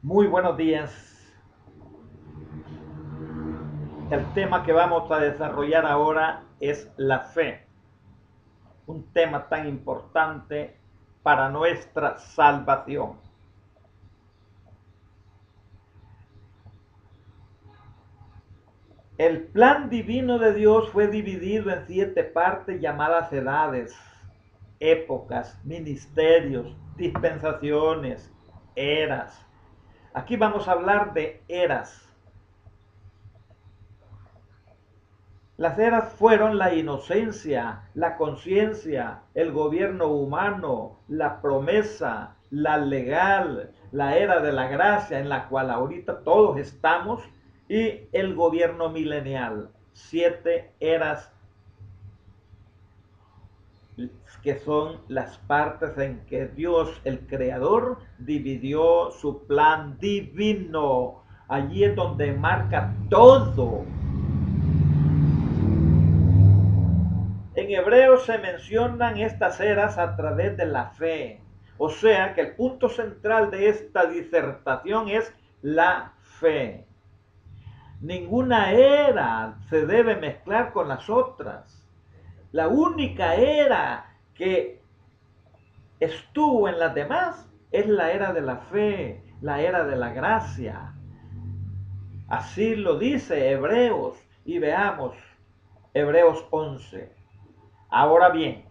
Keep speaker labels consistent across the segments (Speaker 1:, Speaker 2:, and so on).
Speaker 1: Muy buenos días. El tema que vamos a desarrollar ahora es la fe, un tema tan importante para nuestra salvación. El plan divino de Dios fue dividido en 7 partes llamadas edades, épocas, ministerios, dispensaciones, eras. Aquí vamos a hablar de eras. Las eras fueron la inocencia, la conciencia, el gobierno humano, la promesa, la legal, la era de la gracia en la cual ahorita todos estamos y el gobierno milenial. 7 eras que son las partes en que Dios, el Creador, dividió su plan divino. Allí es donde marca todo. En hebreo se mencionan estas eras a través de la fe. O sea que el punto central de esta disertación es la fe. Ninguna era se debe mezclar con las otras. La única era que estuvo en las demás es la era de la fe, la era de la gracia. Así lo dice Hebreos y veamos Hebreos 11. Ahora bien,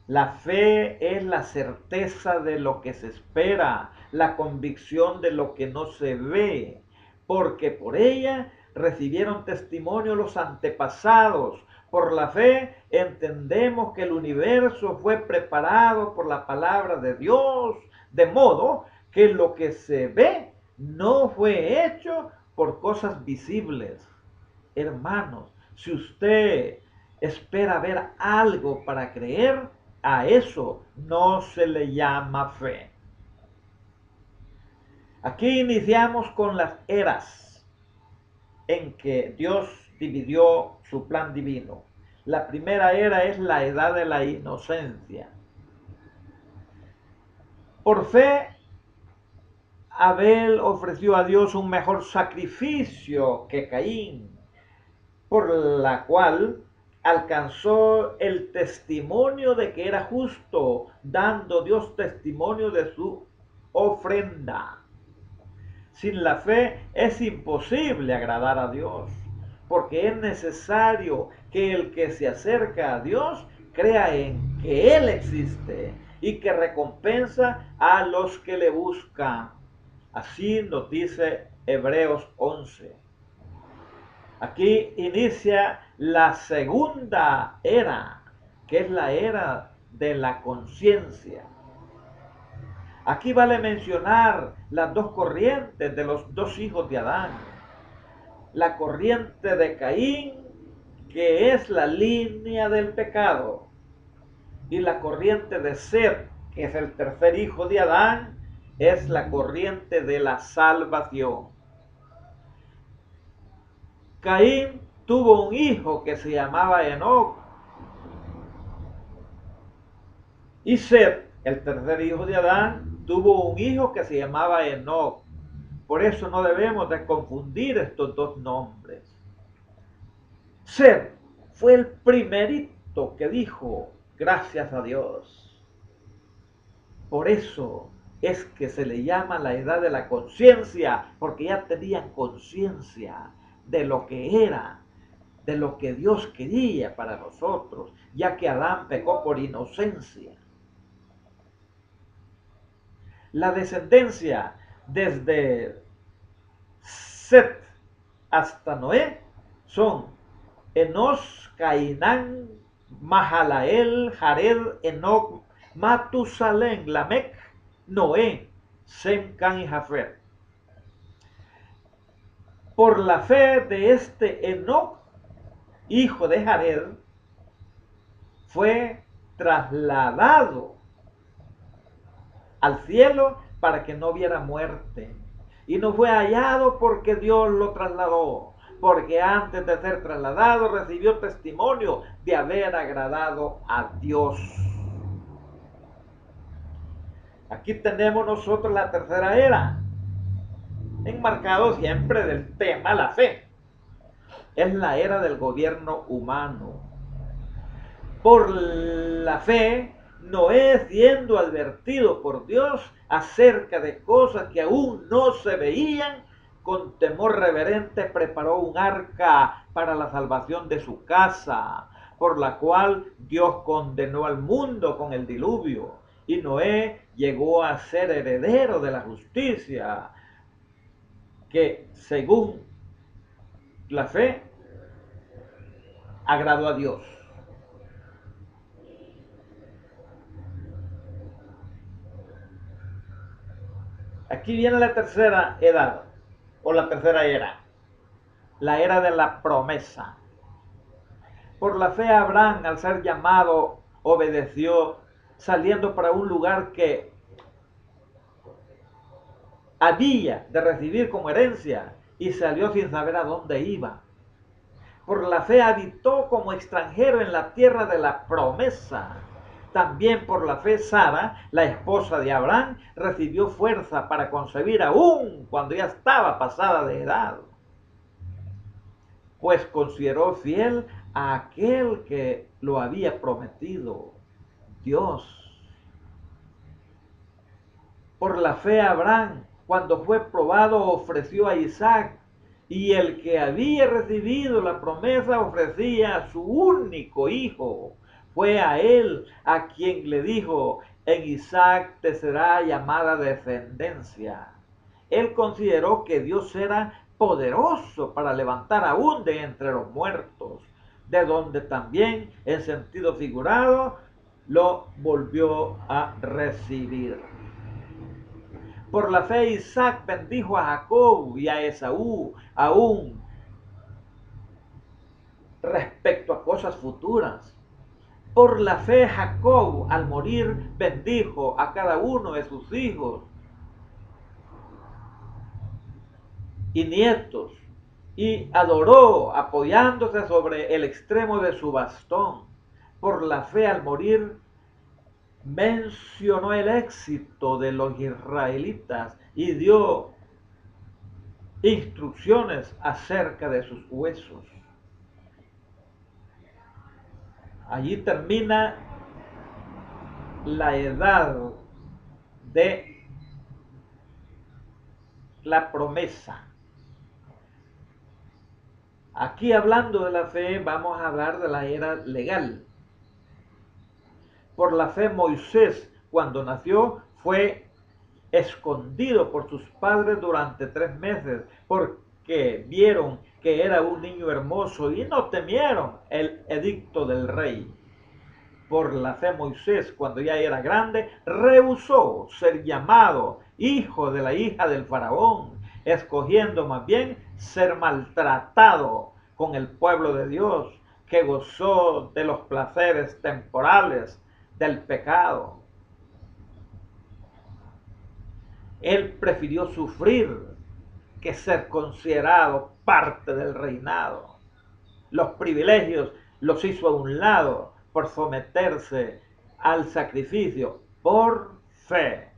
Speaker 1: la fe es la certeza de lo que se espera, la convicción de lo que no se ve, porque por ella recibieron testimonio los antepasados. Por la fe entendemos que el universo fue preparado por la palabra de Dios, de modo que lo que se ve no fue hecho por cosas visibles. Hermanos, si usted espera ver algo para creer, a eso no se le llama fe. Aquí iniciamos con las eras en que Dios dividió su plan divino. La primera era es la edad de la inocencia. Por fe, Abel ofreció a Dios un mejor sacrificio que Caín, por la cual alcanzó el testimonio de que era justo, dando Dios testimonio de su ofrenda. Sin la fe es imposible agradar a Dios, porque es necesario que el que se acerca a Dios crea en que Él existe y que recompensa a los que le buscan. Así nos dice Hebreos 11. Aquí inicia la segunda era, que es la era de la conciencia. Aquí vale mencionar las dos corrientes de los dos hijos de Adán. La corriente de Caín, que es la línea del pecado, y la corriente de Set, que es el tercer hijo de Adán, es la corriente de la salvación. Caín tuvo un hijo que se llamaba Enoc, y Set, el tercer hijo de Adán, tuvo un hijo que se llamaba Enoc. Por eso no debemos de confundir estos dos nombres. Set fue el primerito que dijo gracias a Dios. Por eso es que se le llama la edad de la conciencia, porque ya tenían conciencia de lo que era, de lo que Dios quería para nosotros, ya que Adán pecó por inocencia. La descendencia desde Set hasta Noé son Enos, Cainán, Mahalael, Jared, Enoc, Matusalén, Lamec, Noé, Sem, Can y Jafet. Por la fe de este Enoc, hijo de Jared, fue trasladado al cielo para que no viera muerte. Y no fue hallado porque Dios lo trasladó, porque antes de ser trasladado recibió testimonio de haber agradado a Dios. Aquí tenemos nosotros la tercera era, enmarcado siempre del tema la fe. Es la era del gobierno humano. Por la fe, Noé, siendo advertido por Dios acerca de cosas que aún no se veían, con temor reverente preparó un arca para la salvación de su casa, por la cual Dios condenó al mundo con el diluvio. Y Noé llegó a ser heredero de la justicia, que según la fe agradó a Dios. Aquí viene la tercera edad, o la tercera era, la era de la promesa. Por la fe Abraham, al ser llamado, obedeció, saliendo para un lugar que había de recibir como herencia, y salió sin saber a dónde iba. Por la fe habitó como extranjero en la tierra de la promesa. También por la fe Sara, la esposa de Abraham, recibió fuerza para concebir aún cuando ya estaba pasada de edad, pues consideró fiel a aquel que lo había prometido, Dios. Por la fe Abraham, cuando fue probado, ofreció a Isaac, y el que había recibido la promesa ofrecía a su único hijo. Fue a él a quien le dijo: en Isaac te será llamada descendencia. Él consideró que Dios era poderoso para levantar aún de entre los muertos, de donde también, en sentido figurado, lo volvió a recibir. Por la fe Isaac bendijo a Jacob y a Esaú, aún respecto a cosas futuras. Por la fe Jacob, al morir, bendijo a cada uno de sus hijos y nietos, y adoró apoyándose sobre el extremo de su bastón. Por la fe, al morir, mencionó el éxito de los israelitas y dio instrucciones acerca de sus huesos. Allí termina la edad de la promesa. Aquí, hablando de la fe, vamos a hablar de la era legal. Por la fe Moisés, cuando nació, fue escondido por sus padres durante 3 meses, porque vieron que era un niño hermoso y no temieron el edicto del rey. Por la fe Moisés, cuando ya era grande, rehusó ser llamado hijo de la hija del faraón, escogiendo más bien ser maltratado con el pueblo de Dios, que gozó de los placeres temporales del pecado. Él prefirió sufrir que ser considerado parte del reinado. Los privilegios los hizo a un lado por someterse al sacrificio por fe.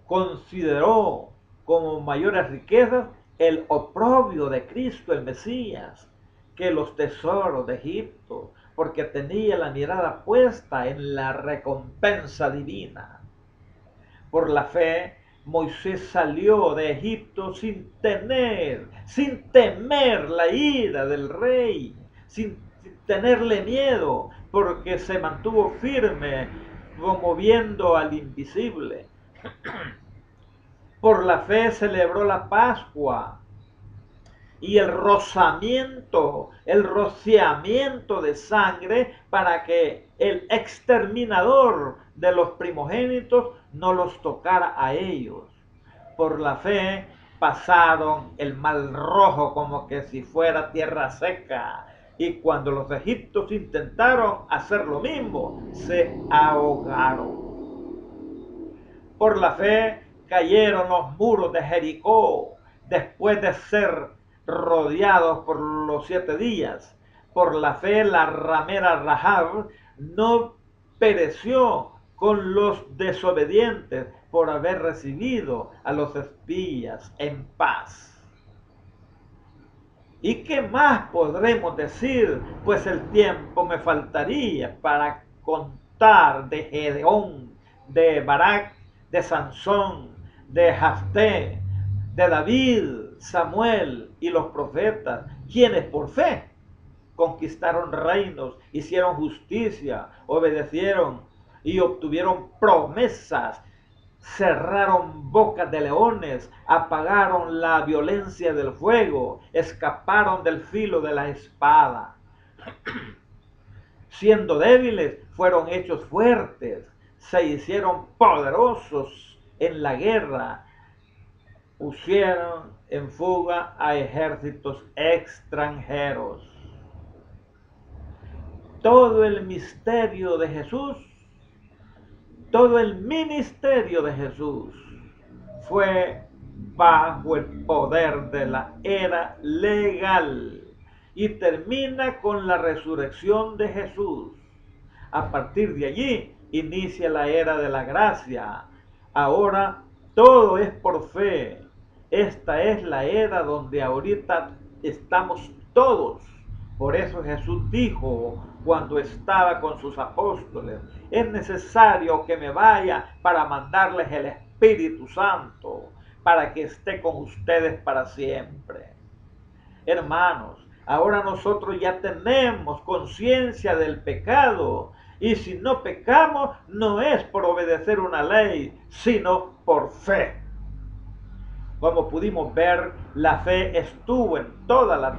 Speaker 1: Consideró como mayores riquezas el oprobio de Cristo el Mesías que los tesoros de Egipto, porque tenía la mirada puesta en la recompensa divina. Por la fe, Moisés salió de Egipto sin temer la ira del rey, sin tenerle miedo, porque se mantuvo firme como viendo al invisible. Por la fe celebró la Pascua y el rociamiento de sangre para que el exterminador de los primogénitos no los tocara a ellos. Por la fe pasaron el Mar Rojo como que si fuera tierra seca, y cuando los egipcios intentaron hacer lo mismo, se ahogaron. Por la fe cayeron los muros de Jericó después de ser rodeados por los 7 días. Por la fe la ramera Rahab no pereció con los desobedientes por haber recibido a los espías en paz. ¿Y qué más podremos decir? Pues el tiempo me faltaría para contar de Gedeón, de Barak, de Sansón, de Jafté, de David, Samuel y los profetas, quienes por fe conquistaron reinos, hicieron justicia, obedecieron y obtuvieron promesas, cerraron bocas de leones, apagaron la violencia del fuego, escaparon del filo de la espada. Siendo débiles, fueron hechos fuertes, se hicieron poderosos en la guerra, pusieron en fuga a ejércitos extranjeros. Todo el misterio de Jesús, todo el ministerio de Jesús fue bajo el poder de la era legal y termina con la resurrección de Jesús. A partir de allí inicia la era de la gracia. Ahora todo es por fe. Esta es la era donde ahorita estamos todos. Por eso Jesús dijo cuando estaba con sus apóstoles: es necesario que me vaya para mandarles el Espíritu Santo, para que esté con ustedes para siempre. Hermanos, ahora nosotros ya tenemos conciencia del pecado, y si no pecamos no es por obedecer una ley, sino por fe. Como pudimos ver, la fe estuvo en todas las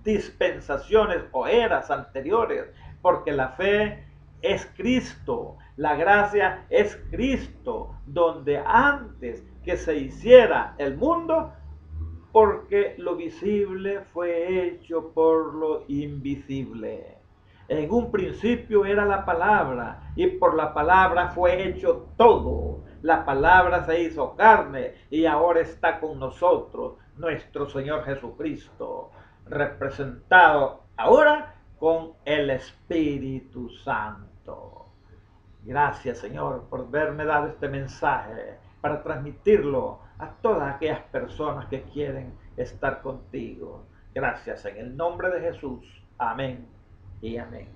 Speaker 1: dispensaciones o eras anteriores, porque la fe es Cristo, la gracia es Cristo, donde antes que se hiciera el mundo, porque lo visible fue hecho por lo invisible. En un principio era la palabra, y por la palabra fue hecho todo. La palabra se hizo carne y ahora está con nosotros, nuestro Señor Jesucristo, representado ahora con el Espíritu Santo. Gracias, Señor, por haberme dado este mensaje para transmitirlo a todas aquellas personas que quieren estar contigo. Gracias, en el nombre de Jesús. Amén y amén.